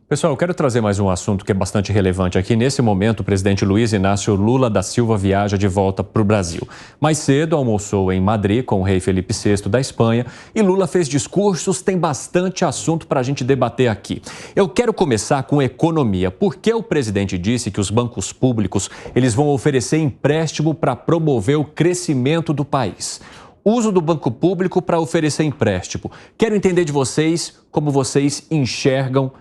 Pessoal, eu quero trazer mais um assunto que é bastante relevante aqui. Nesse momento, o presidente Luiz Inácio Lula da Silva viaja de volta para o Brasil. Mais cedo, almoçou em Madrid com o rei Felipe VI da Espanha e Lula fez discursos. Tem bastante assunto para a gente debater aqui. Eu quero começar com economia. Por que o presidente disse que os bancos públicos eles vão oferecer empréstimo para promover o crescimento do país? Uso do banco público para oferecer empréstimo. Quero entender de vocês como vocês enxergam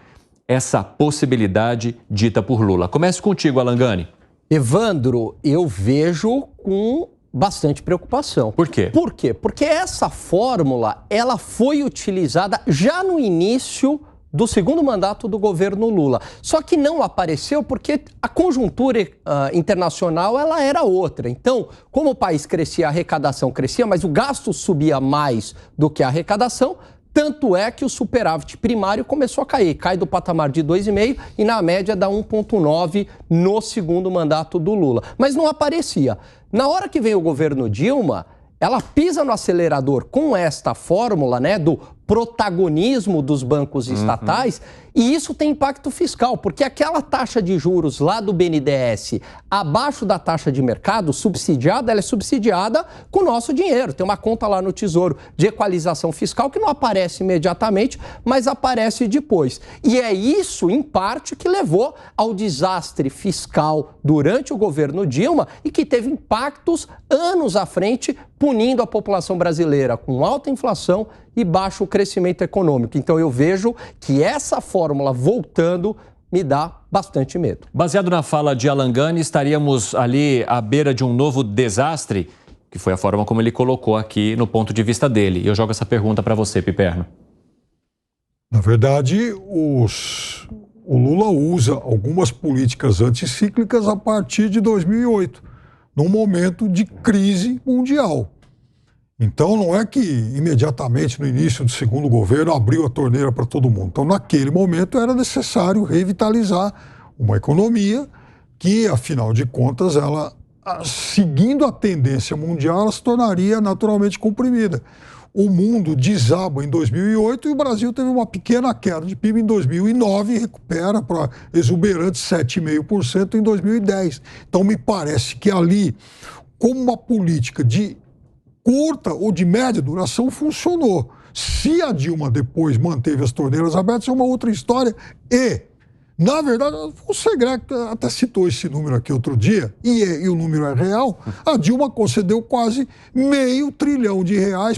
essa possibilidade dita por Lula. Comece contigo, Alangani. Evandro, eu vejo com bastante preocupação. Por quê? Por quê? Porque essa fórmula, ela foi utilizada já no início do segundo mandato do governo Lula. Só que não apareceu porque a conjuntura internacional ela era outra. Então, como o país crescia, a arrecadação crescia, mas o gasto subia mais do que a arrecadação. Tanto é que o superávit primário começou a cair. Cai do patamar de 2,5% e na média dá 1,9% no segundo mandato do Lula. Mas não aparecia. Na hora que vem o governo Dilma, ela pisa no acelerador com esta fórmula, né, do protagonismo dos bancos estatais, e isso tem impacto fiscal, porque aquela taxa de juros lá do BNDES, abaixo da taxa de mercado, subsidiada, ela é subsidiada com o nosso dinheiro. Tem uma conta lá no Tesouro de equalização fiscal que não aparece imediatamente, mas aparece depois. E é isso, em parte, que levou ao desastre fiscal durante o governo Dilma e que teve impactos anos à frente, punindo a população brasileira com alta inflação e baixo crescimento econômico. Então eu vejo que essa fórmula voltando me dá bastante medo. Baseado na fala de Alangani, estaríamos ali à beira de um novo desastre, que foi a forma como ele colocou aqui no ponto de vista dele. E eu jogo essa pergunta para você, Piperno. Na verdade, o Lula usa algumas políticas anticíclicas a partir de 2008, num momento de crise mundial. Então, não é que imediatamente no início do segundo governo abriu a torneira para todo mundo. Então, naquele momento era necessário revitalizar uma economia que, afinal de contas, ela, seguindo a tendência mundial, ela se tornaria naturalmente comprimida. O mundo desaba em 2008 e o Brasil teve uma pequena queda de PIB em 2009 e recupera para exuberantes 7,5% em 2010. Então, me parece que ali, como uma política de curta ou de média duração, funcionou. Se a Dilma depois manteve as torneiras abertas, é uma outra história. E, na verdade, o Segré até citou esse número aqui outro dia, e o número é real, a Dilma concedeu quase R$500 bilhão,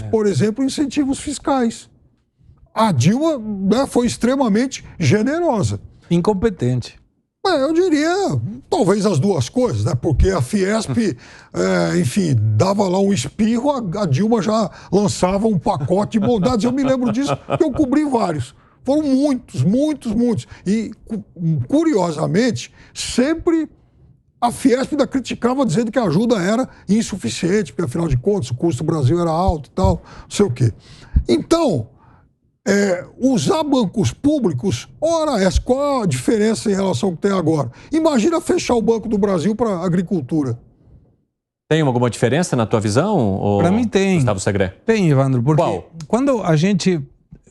por exemplo, em incentivos fiscais. A Dilma, né, foi extremamente generosa. Incompetente. Eu diria, talvez as duas coisas, né? Porque a Fiesp, enfim, dava lá um espirro, a Dilma já lançava um pacote de bondades. Eu me lembro disso, porque eu cobri vários. Foram muitos. E, curiosamente, sempre a Fiesp ainda criticava, dizendo que a ajuda era insuficiente, porque, afinal de contas, o custo do Brasil era alto e tal, não sei o quê. Então, usar bancos públicos, ora, qual a diferença em relação ao que tem agora? Imagina fechar o Banco do Brasil para a agricultura. Tem alguma diferença na tua visão? Para mim tem. Gustavo Segré? Tem, Evandro, porque Qual? Quando a gente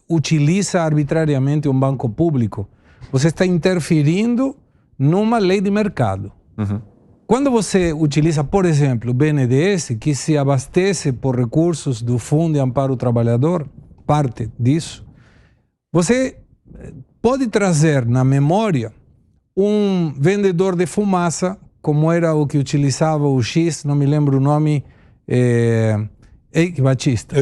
utiliza arbitrariamente um banco público, você está interferindo numa lei de mercado. Quando você utiliza, por exemplo, o BNDES, que se abastece por recursos do Fundo de Amparo ao Trabalhador, parte disso, você pode trazer na memória um vendedor de fumaça, como era o que utilizava o X, não me lembro o nome, Eike Batista.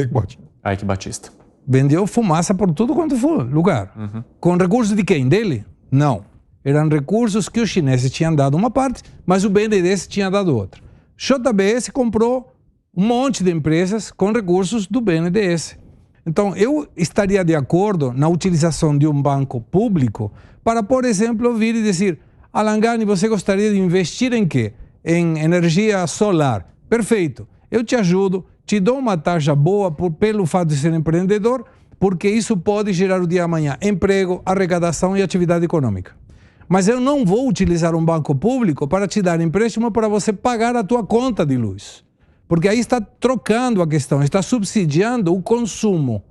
Eike Batista. Vendeu fumaça por tudo quanto for lugar. Com recursos de quem? Dele? Não. Eram recursos que os chineses tinham dado uma parte, mas o BNDES tinha dado outra. JBS comprou um monte de empresas com recursos do BNDES. Então, eu estaria de acordo na utilização de um banco público para, por exemplo, vir e dizer: Alangani, você gostaria de investir em quê? Em energia solar. Perfeito, eu te ajudo, te dou uma taxa boa pelo fato de ser empreendedor, porque isso pode gerar o dia de amanhã emprego, arrecadação e atividade econômica. Mas eu não vou utilizar um banco público para te dar empréstimo para você pagar a tua conta de luz. Porque aí está trocando a questão, está subsidiando o consumo.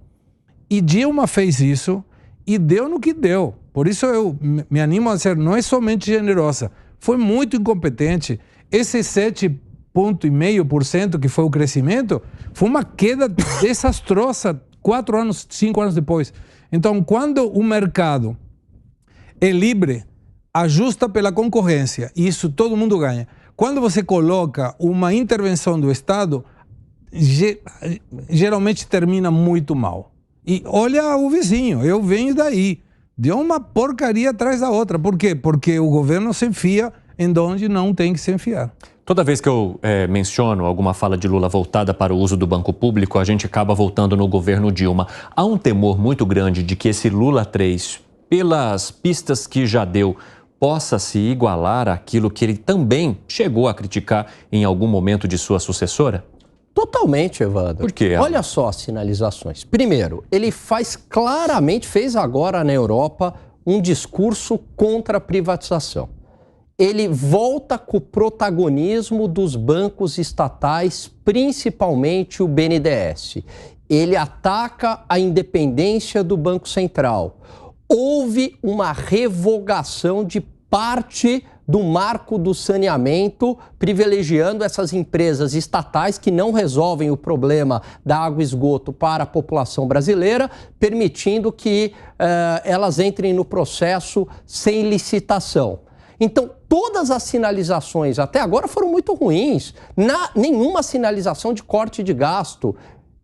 E Dilma fez isso e deu no que deu. Por isso eu me animo a dizer, não é somente generosa, foi muito incompetente. Esse 7,5% que foi o crescimento, foi uma queda desastrosa 4 anos, 5 anos depois. Então, quando o mercado é livre, ajusta pela concorrência, e isso todo mundo ganha. Quando você coloca uma intervenção do Estado, geralmente termina muito mal. E olha o vizinho, eu venho daí. Deu uma porcaria atrás da outra. Por quê? Porque o governo se enfia em onde não tem que se enfiar. Toda vez que eu menciono alguma fala de Lula voltada para o uso do banco público, a gente acaba voltando no governo Dilma. Há um temor muito grande de que esse Lula 3, pelas pistas que já deu, possa se igualar àquilo que ele também chegou a criticar em algum momento de sua sucessora? Totalmente, Evandro. Por quê? Olha só as sinalizações. Primeiro, ele fez agora na Europa um discurso contra a privatização. Ele volta com o protagonismo dos bancos estatais, principalmente o BNDES. Ele ataca a independência do Banco Central. Houve uma revogação de parte do marco do saneamento, privilegiando essas empresas estatais que não resolvem o problema da água e esgoto para a população brasileira, permitindo que elas entrem no processo sem licitação. Então, todas as sinalizações até agora foram muito ruins. Nenhuma sinalização de corte de gasto.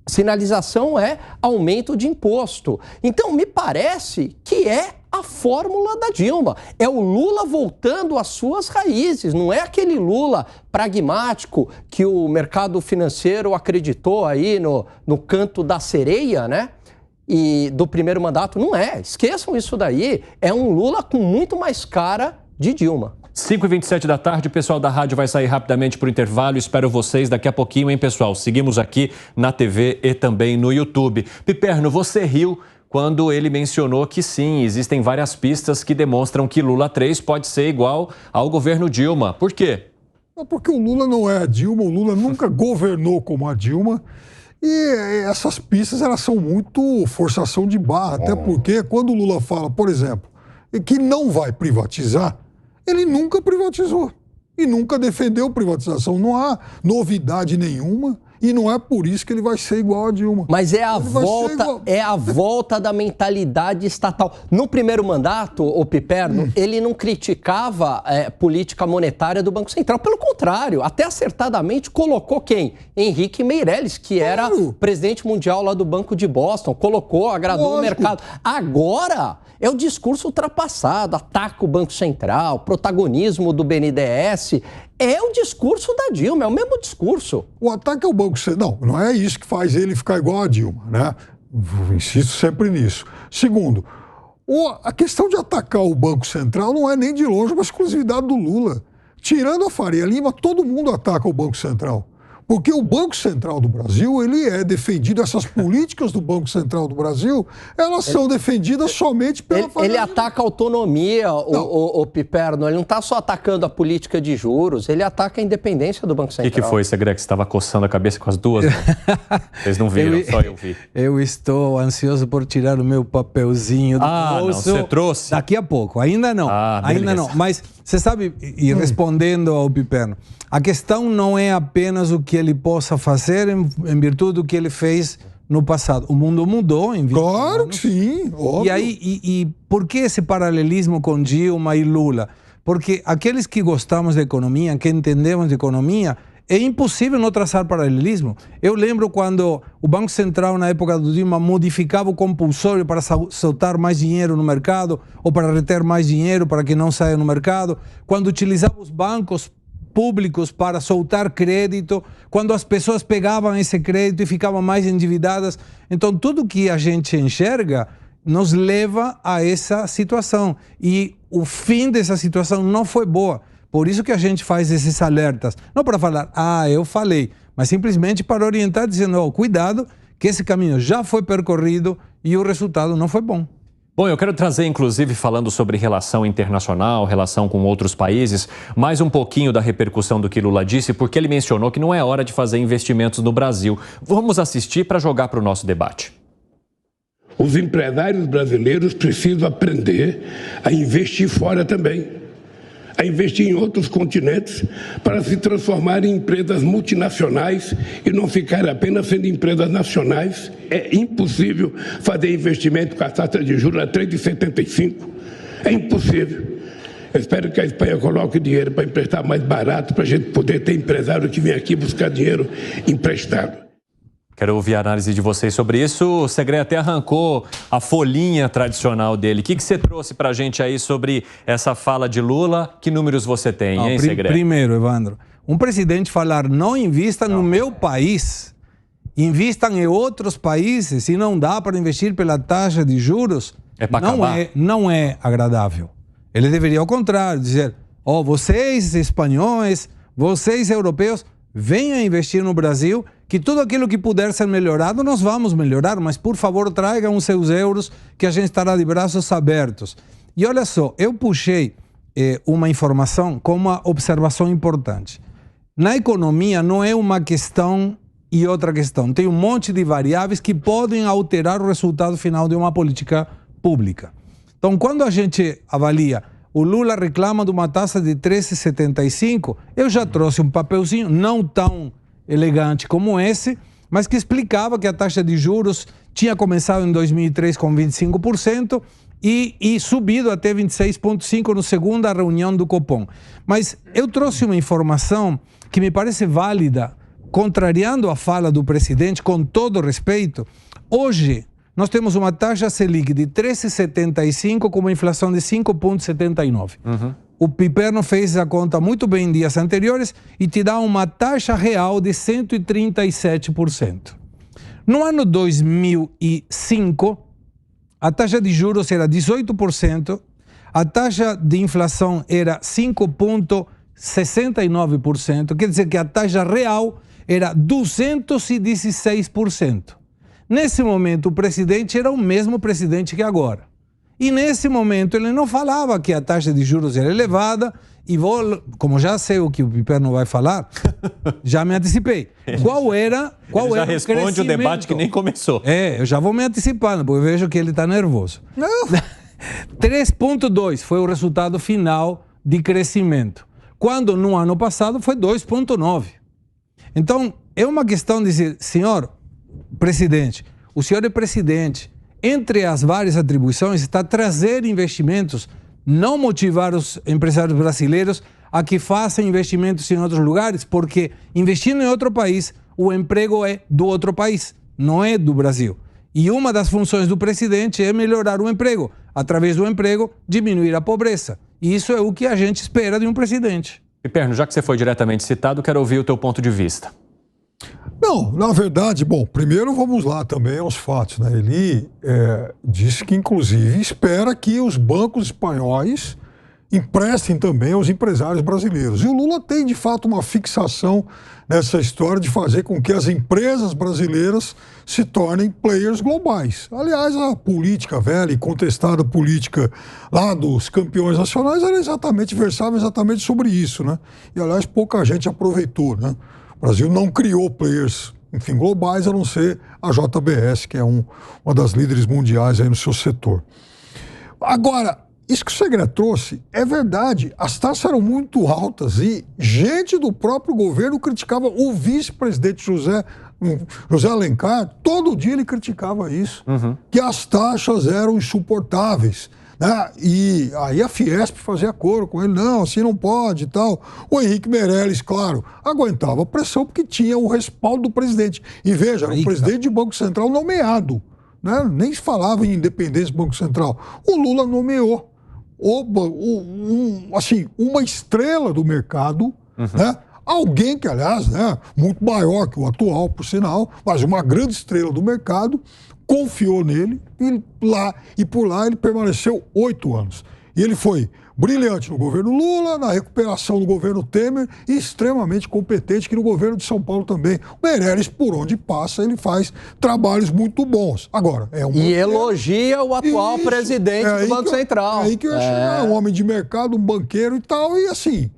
Sinalização é aumento de imposto. Então, me parece que é a fórmula da Dilma. É o Lula voltando às suas raízes. Não é aquele Lula pragmático que o mercado financeiro acreditou aí no canto da sereia, né? E do primeiro mandato. Não é. Esqueçam isso daí. É um Lula com muito mais cara de Dilma. 5h27 da tarde, o pessoal da rádio vai sair rapidamente para o intervalo. Espero vocês daqui a pouquinho, hein, pessoal? Seguimos aqui na TV e também no YouTube. Piperno, você riu quando ele mencionou que sim, existem várias pistas que demonstram que Lula 3 pode ser igual ao governo Dilma. Por quê? Porque o Lula não é a Dilma, o Lula nunca governou como a Dilma. E essas pistas, elas são muito forçação de barra. Até porque quando o Lula fala, por exemplo, que não vai privatizar, ele nunca privatizou e nunca defendeu privatização. Não há novidade nenhuma e não é por isso que ele vai ser igual a Dilma. Mas é a volta da mentalidade estatal. No primeiro mandato, o Piperno, ele não criticava política monetária do Banco Central. Pelo contrário, até acertadamente colocou quem? Henrique Meirelles, que era presidente mundial lá do Banco de Boston. Colocou, agradou o mercado. Agora é o discurso ultrapassado, ataca o Banco Central, protagonismo do BNDES. É o discurso da Dilma, é o mesmo discurso. O ataque ao Banco Central, não é isso que faz ele ficar igual a Dilma, né? Insisto sempre nisso. Segundo, a questão de atacar o Banco Central não é nem de longe uma exclusividade do Lula. Tirando a Faria Lima, todo mundo ataca o Banco Central. Porque o Banco Central do Brasil, ele é defendido, essas políticas do Banco Central do Brasil, elas são defendidas somente pela Faria Lima. Ele ataca a autonomia, o Piperno, ele não está só atacando a política de juros, ele ataca a independência do Banco Central. O que foi, Segreg? Você estava coçando a cabeça com as duas? Vocês não viram, só eu vi. Eu estou ansioso por tirar o meu papelzinho do bolso. Não, você trouxe? Daqui a pouco, ainda não. Ainda não, mas você sabe, e respondendo ao Piperno, a questão não é apenas o que ele possa fazer em virtude do que ele fez no passado. O mundo mudou em 20 Claro anos. que sim, óbvio. E aí, por que esse paralelismo com Dilma e Lula? Porque aqueles que gostamos de economia, que entendemos de economia, é impossível não traçar paralelismo. Eu lembro quando o Banco Central, na época do Dilma, modificava o compulsório para soltar mais dinheiro no mercado ou para reter mais dinheiro para que não saia no mercado. Quando utilizava os bancos públicos para soltar crédito, quando as pessoas pegavam esse crédito e ficavam mais endividadas. Então, tudo que a gente enxerga nos leva a essa situação. E o fim dessa situação não foi boa. Por isso que a gente faz esses alertas. Não para falar, eu falei, mas simplesmente para orientar, dizendo, cuidado, que esse caminho já foi percorrido e o resultado não foi bom. Bom, eu quero trazer, inclusive, falando sobre relação internacional, relação com outros países, mais um pouquinho da repercussão do que Lula disse, porque ele mencionou que não é hora de fazer investimentos no Brasil. Vamos assistir para jogar para o nosso debate. Os empresários brasileiros precisam aprender a investir fora também, a investir em outros continentes para se transformar em empresas multinacionais e não ficar apenas sendo empresas nacionais. É impossível fazer investimento com a taxa de juros a 3,75. É impossível. Eu espero que a Espanha coloque dinheiro para emprestar mais barato, para a gente poder ter empresário que vem aqui buscar dinheiro emprestado. Quero ouvir a análise de vocês sobre isso. O Segré até arrancou a folhinha tradicional dele. O que você trouxe para a gente aí sobre essa fala de Lula? Que números você tem, hein, Segré? Primeiro, Evandro, um presidente falar não invista no meu país, invista em outros países e não dá para investir pela taxa de juros, não é agradável. Ele deveria, ao contrário, dizer, vocês espanhóis, vocês europeus, venham investir no Brasil, que tudo aquilo que puder ser melhorado, nós vamos melhorar, mas por favor tragam os seus euros, que a gente estará de braços abertos. E olha só, eu puxei uma informação com uma observação importante. Na economia não é uma questão e outra questão. Tem um monte de variáveis que podem alterar o resultado final de uma política pública. Então, quando a gente avalia, o Lula reclama de uma taxa de 13,75, eu já trouxe um papelzinho, não tão elegante como esse, mas que explicava que a taxa de juros tinha começado em 2003 com 25% e subido até 26,5% na segunda reunião do Copom. Mas eu trouxe uma informação que me parece válida, contrariando a fala do presidente, com todo respeito. Hoje, nós temos uma taxa Selic de 13,75 com uma inflação de 5,79. O Piperno fez a conta muito bem em dias anteriores e te dá uma taxa real de 137%. No ano 2005, a taxa de juros era 18%, a taxa de inflação era 5,69%, quer dizer que a taxa real era 216%. Nesse momento, o presidente era o mesmo presidente que agora. E nesse momento ele não falava que a taxa de juros era elevada e como já sei o que o Piperno vai falar, já me antecipei. Qual era ele já responde o debate que nem começou. Eu já vou me antecipando, porque eu vejo que ele está nervoso. 3,2 foi o resultado final de crescimento, quando no ano passado foi 2,9. Então, é uma questão de dizer, senhor presidente, o senhor é presidente, entre as várias atribuições está trazer investimentos, não motivar os empresários brasileiros a que façam investimentos em outros lugares, porque investindo em outro país, o emprego é do outro país, não é do Brasil. E uma das funções do presidente é melhorar o emprego, através do emprego, diminuir a pobreza. E isso é o que a gente espera de um presidente. Piperno, já que você foi diretamente citado, quero ouvir o teu ponto de vista. Não, na verdade, bom, primeiro vamos lá também aos fatos, né? Ele disse que, inclusive, espera que os bancos espanhóis emprestem também aos empresários brasileiros. E o Lula tem, de fato, uma fixação nessa história de fazer com que as empresas brasileiras se tornem players globais. Aliás, a política velha e contestada política lá dos campeões nacionais versava exatamente sobre isso, né? E, aliás, pouca gente aproveitou, né? O Brasil não criou players, enfim, globais, a não ser a JBS, que é uma das líderes mundiais aí no seu setor. Agora, isso que o Segré trouxe é verdade. As taxas eram muito altas e gente do próprio governo criticava. O vice-presidente José Alencar, todo dia ele criticava isso, que as taxas eram insuportáveis. Né? E aí a Fiesp fazia coro com ele, não, assim não pode e tal. O Henrique Meirelles, claro, aguentava a pressão porque tinha o respaldo do presidente. E veja, era um presidente de Banco Central nomeado, né? Nem se falava em independência do Banco Central. O Lula nomeou uma estrela do mercado, né? Alguém que, aliás, né, muito maior que o atual, por sinal, mas uma grande estrela do mercado, confiou nele e por lá ele permaneceu 8 anos. E ele foi brilhante no governo Lula, na recuperação do governo Temer e extremamente competente que no governo de São Paulo também. O Meirelles, por onde passa, ele faz trabalhos muito bons. Agora, elogia o atual presidente do Banco Central. É aí que eu ia chegar, um homem de mercado, um banqueiro e tal, e assim,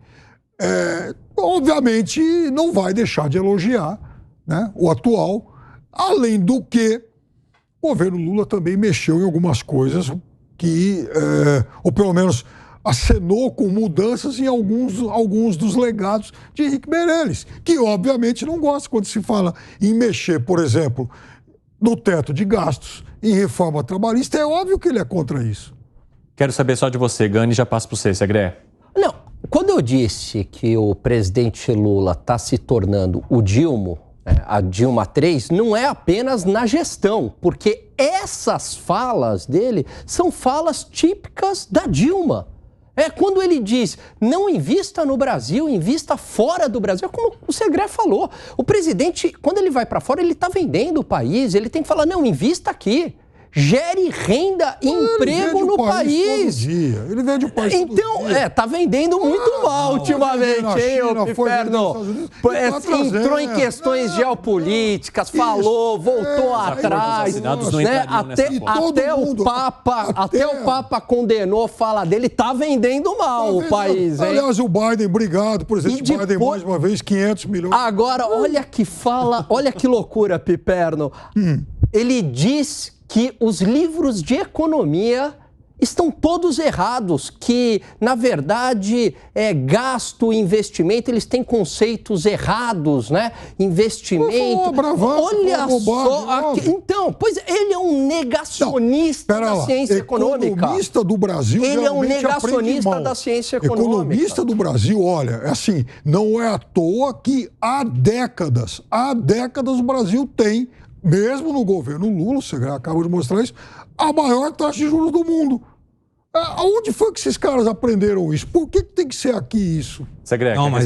obviamente não vai deixar de elogiar, né, o atual, além do que o governo Lula também mexeu em algumas coisas que, ou pelo menos acenou com mudanças em alguns dos legados de Henrique Meirelles, que obviamente não gosta quando se fala em mexer, por exemplo, no teto de gastos, em reforma trabalhista. É óbvio que ele é contra isso. Quero saber só de você, Gani, já passo para você, Segré. Não, quando eu disse que o presidente Lula está se tornando o Dilma, a Dilma III, não é apenas na gestão, porque essas falas dele são falas típicas da Dilma. Quando ele diz, não invista no Brasil, invista fora do Brasil, é como o Segré falou. O presidente, quando ele vai para fora, ele está vendendo o país, ele tem que falar, não, invista aqui. Gere renda e emprego no país. Ele vende o país todo dia. Então, tá vendendo muito mal ultimamente, hein, ô Piperno? Entrou em questões geopolíticas, voltou atrás, né? Até o Papa condenou a fala dele, tá vendendo mal o país, hein? Aliás, o Biden, obrigado, presidente Biden, mais uma vez, 500 milhões. Agora, olha que fala, olha que loucura, Piperno. Ele diz que os livros de economia estão todos errados, que, na verdade, gasto e investimento, eles têm conceitos errados, né? Investimento... Olha só... Então, pois ele é um negacionista da ciência econômica. Economista do Brasil ele é um negacionista da ciência econômica. Economista do Brasil, olha, assim, não é à toa que há décadas o Brasil tem, mesmo no governo Lula, você acaba de mostrar isso, a maior taxa de juros do mundo. Aonde foi que esses caras aprenderam isso? Por que tem que ser aqui isso? Não, mas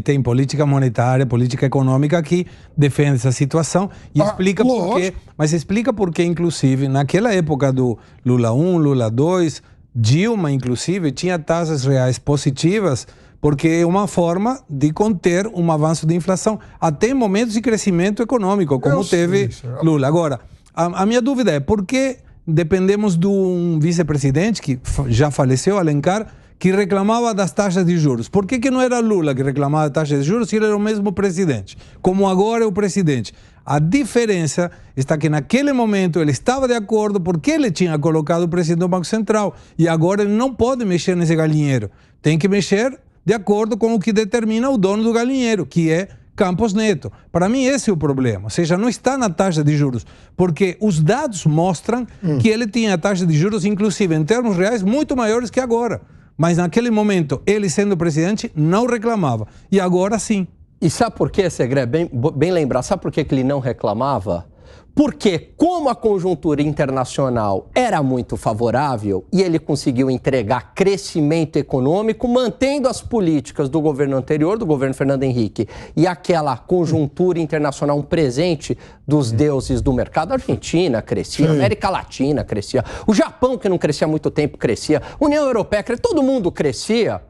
tem política monetária, política econômica que defende essa situação e explica por quê. Mas explica por que, inclusive, naquela época do Lula 1, Lula 2, Dilma, inclusive, tinha taxas reais positivas, porque é uma forma de conter um avanço de inflação, até em momentos de crescimento econômico, como teve Lula. Agora, a minha dúvida é por que dependemos de um vice-presidente, que já faleceu, Alencar, que reclamava das taxas de juros. Por que não era Lula que reclamava das taxas de juros se ele era o mesmo presidente? Como agora é o presidente. A diferença está que naquele momento ele estava de acordo porque ele tinha colocado o presidente do Banco Central e agora ele não pode mexer nesse galinheiro. Tem que mexer de acordo com o que determina o dono do galinheiro, que é Campos Neto. Para mim esse é o problema, ou seja, não está na taxa de juros, porque os dados mostram que ele tinha taxa de juros, inclusive em termos reais, muito maiores que agora. Mas naquele momento, ele sendo presidente, não reclamava. E agora sim. E sabe por quê, Segré? Bem lembrar, sabe por que ele não reclamava? Porque, como a conjuntura internacional era muito favorável e ele conseguiu entregar crescimento econômico, mantendo as políticas do governo anterior, do governo Fernando Henrique, e aquela conjuntura internacional, um presente dos deuses do mercado. A Argentina crescia, a América Latina crescia, o Japão, que não crescia há muito tempo, crescia, a União Europeia crescia, todo mundo crescia.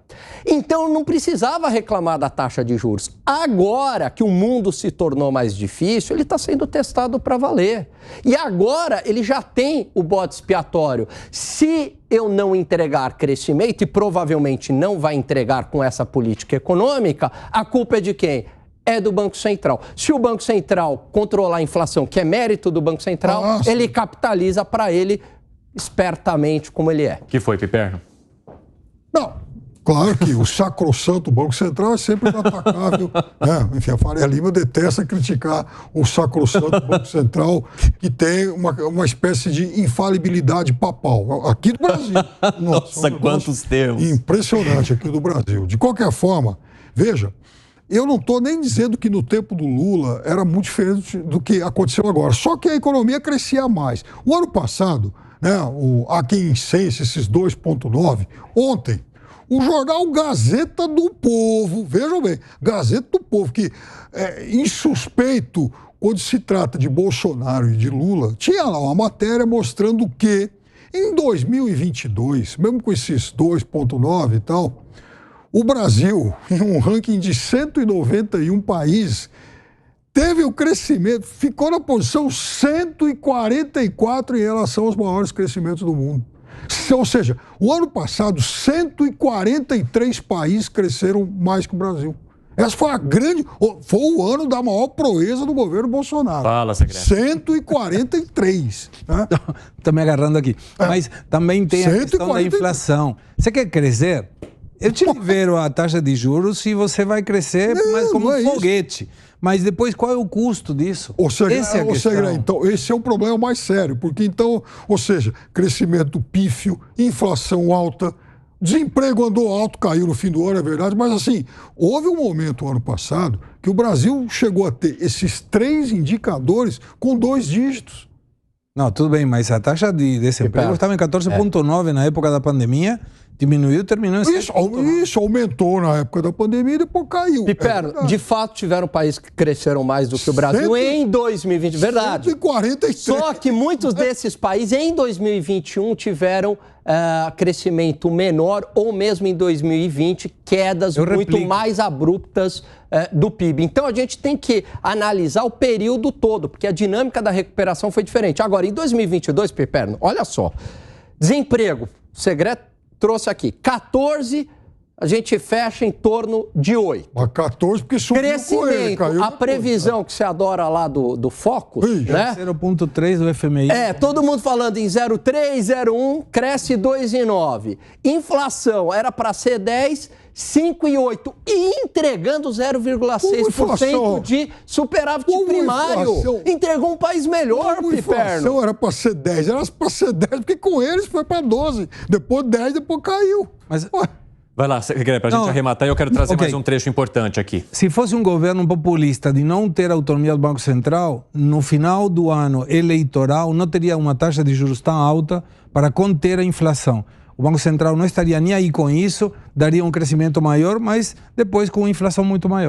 Então não precisava reclamar da taxa de juros. Agora que o mundo se tornou mais difícil, ele está sendo testado para valer. E agora ele já tem o bode expiatório. Se eu não entregar crescimento, e provavelmente não vai entregar com essa política econômica, a culpa é de quem? É do Banco Central. Se o Banco Central controlar a inflação, que é mérito do Banco Central, ele capitaliza para ele espertamente como ele é. Que foi, Piperno? Não. Claro que o sacrossanto Banco Central é sempre atacável. Né? Enfim, a Faria Lima detesta criticar o sacrossanto Banco Central, que tem uma espécie de infalibilidade papal. Aqui do Brasil. Nossa, quantos termos. Impressionante aqui do Brasil. De qualquer forma, veja, eu não estou nem dizendo que no tempo do Lula era muito diferente do que aconteceu agora. Só que a economia crescia mais. O ano passado, né, há quem incense esses 2,9, ontem, o jornal Gazeta do Povo, vejam bem, Gazeta do Povo, que é insuspeito quando se trata de Bolsonaro e de Lula, tinha lá uma matéria mostrando que em 2022, mesmo com esses 2,9 e tal, o Brasil, em um ranking de 191 países, teve o crescimento, ficou na posição 144 em relação aos maiores crescimentos do mundo. Ou seja, o ano passado, 143 países cresceram mais que o Brasil. Essa foi foi o ano da maior proeza do governo Bolsonaro. Fala, secretário. 143. Né? Estou me agarrando aqui. Mas também tem a questão da inflação. Você quer crescer? Eu te libero a taxa de juros e você vai crescer, mas como um foguete. Mas depois, qual é o custo disso? Essa é a questão. Então, esse é o problema mais sério. Porque, então, ou seja, crescimento pífio, inflação alta, desemprego andou alto, caiu no fim do ano, é verdade. Mas, assim, houve um momento, ano passado, que o Brasil chegou a ter esses 3 indicadores com 2 dígitos. Não, tudo bem, mas a taxa de desemprego estava em 14,9 na época da pandemia, diminuiu, terminou em 7,9. Isso aumentou na época da pandemia e depois caiu. Piperno, de fato tiveram países que cresceram mais do que o Brasil em 2020, verdade. 143. Só que muitos desses países em 2021 tiveram crescimento menor ou mesmo em 2020 quedas muito mais abruptas do PIB. Então a gente tem que analisar o período todo, porque a dinâmica da recuperação foi diferente. Agora, em 2022, Piperno, olha só, desemprego, o segredo trouxe aqui, 14, a gente fecha em torno de 8. Mas 14 porque subiu crescimento, com ele, caiu a previsão que você adora lá do Focus, né? 0,3 do FMI. Todo mundo falando em 0,3, 0,1, cresce 2,9. Inflação era para ser 10, 5,8 e entregando 0,6% de superávit primário. Entregou um país melhor, Piperno. A inflação era para ser 10, era para ser 10, porque com eles foi para 12, depois 10, depois caiu. Mas... Vai lá, secretário, para a gente arrematar, eu quero trazer mais um trecho importante aqui. Se fosse um governo populista de não ter autonomia do Banco Central, no final do ano eleitoral não teria uma taxa de juros tão alta para conter a inflação. O Banco Central não estaria nem aí com isso, daria um crescimento maior, mas depois com inflação muito maior.